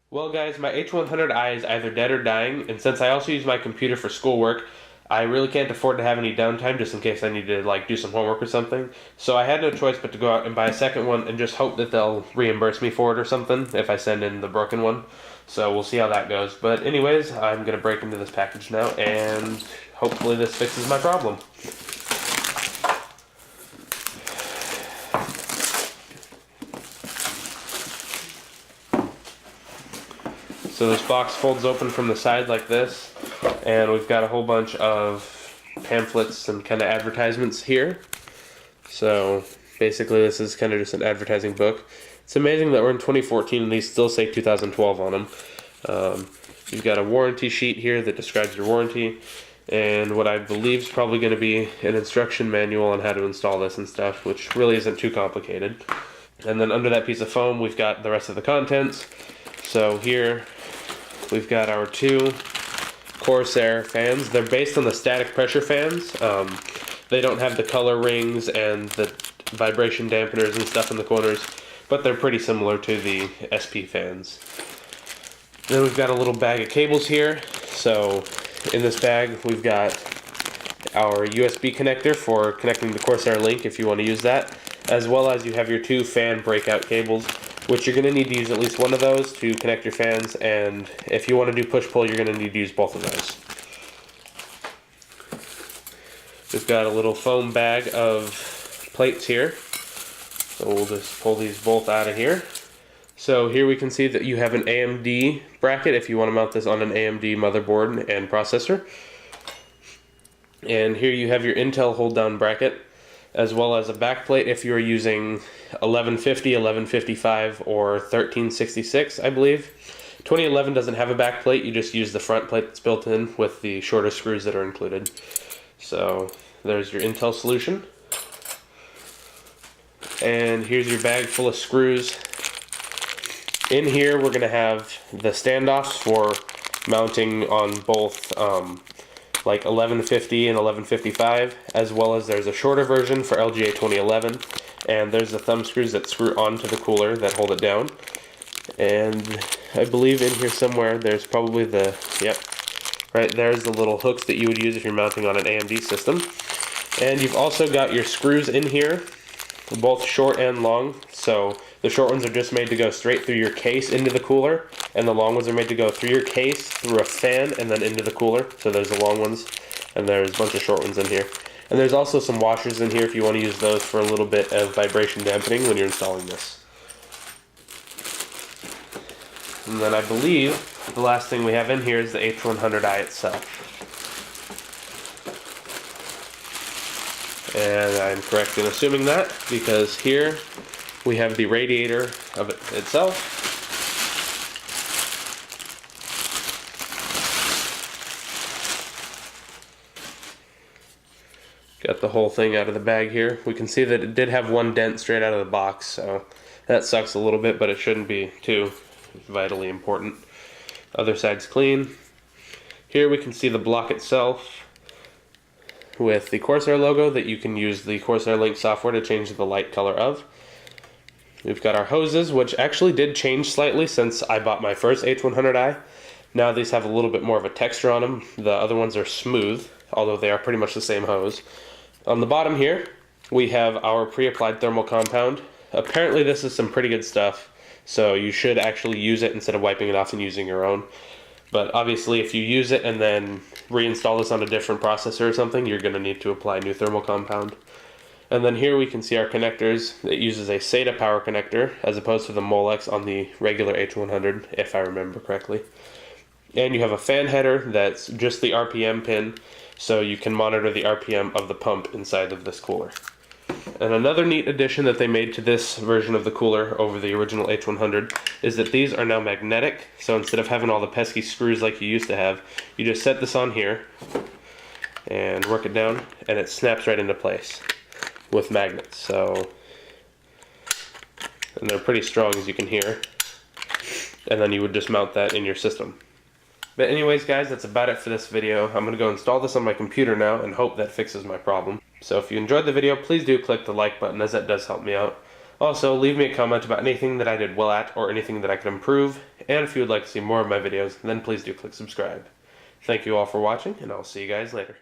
Well guys, my H100i is either dead or dying, and since I also use my computer for schoolwork, I really can't afford to have any downtime just in case I need to do some homework or something. So I had no choice but to go out and buy a second one and just hope that they'll reimburse me for it or something if I send in the broken one. So we'll see how that goes. But anyways, I'm going to break into this package now and hopefully this fixes my problem. So this box folds open from the side like this, and we've got a whole bunch of pamphlets and kind of advertisements here. So basically this is kind of just an advertising book. It's amazing that we're in 2014 and these still say 2012 on them. You've got a warranty sheet here that describes your warranty, and what I believe is probably going to be an instruction manual on how to install this and stuff, which really isn't too complicated. And then under that piece of foam we've got the rest of the contents. So here we've got our two Corsair fans. They're based on the static pressure fans. They don't have the color rings and the vibration dampeners and stuff in the corners, but they're pretty similar to the SP fans. Then we've got a little bag of cables here. So in this bag we've got our USB connector for connecting the Corsair Link if you want to use that, as well as you have your two fan breakout cables, which you're going to need to use at least one of those to connect your fans, and if you want to do push-pull, you're going to need to use both of those. We've got a little foam bag of plates here, so we'll just pull these both out of here. So here we can see that you have an AMD bracket if you want to mount this on an AMD motherboard and processor. And here you have your Intel hold-down bracket, as well as a backplate if you're using 1150, 1155, or 1366, I believe. 2011 doesn't have a backplate, you just use the front plate that's built in with the shorter screws that are included. So there's your Intel solution. And here's your bag full of screws. In here we're going to have the standoffs for mounting on both like 1150 and 1155, as well as there's a shorter version for LGA 2011, and there's the thumb screws that screw onto the cooler that hold it down. And I believe in here somewhere there's probably the, yep, right there's the little hooks that you would use if you're mounting on an AMD system. And you've also got your screws in here, both short and long. So the short ones are just made to go straight through your case into the cooler, and the long ones are made to go through your case, through a fan, and then into the cooler. So there's the long ones, and there's a bunch of short ones in here. And there's also some washers in here if you want to use those for a little bit of vibration dampening when you're installing this. And then I believe the last thing we have in here is the H100i itself. And I'm correct in assuming that, because here we have the radiator of it itself. Got the whole thing out of the bag here. We can see that it did have one dent straight out of the box, so that sucks a little bit, but it shouldn't be too vitally important. Other side's clean. Here we can see the block itself with the Corsair logo that you can use the Corsair Link software to change the light color of. We've got our hoses, which actually did change slightly since I bought my first H100i. Now these have a little bit more of a texture on them. The other ones are smooth, although they are pretty much the same hose. On the bottom here, we have our pre-applied thermal compound. Apparently this is some pretty good stuff, so you should actually use it instead of wiping it off and using your own. But obviously if you use it and then reinstall this on a different processor or something, you're going to need to apply new thermal compound. And then here we can see our connectors. It uses a SATA power connector as opposed to the Molex on the regular H100, if I remember correctly. And you have a fan header that's just the RPM pin, so you can monitor the RPM of the pump inside of this cooler. And another neat addition that they made to this version of the cooler over the original H100 is that these are now magnetic. So instead of having all the pesky screws like you used to have, you just set this on here and work it down, and it snaps right into place with magnets. So, and they're pretty strong, as you can hear, and then you would just mount that in your system. But anyways guys, that's about it for this video. I'm going to go install this on my computer now and hope that fixes my problem. So if you enjoyed the video, please do click the like button, as that does help me out. Also, leave me a comment about anything that I did well at or anything that I could improve, and if you would like to see more of my videos, then please do click subscribe. Thank you all for watching, and I'll see you guys later.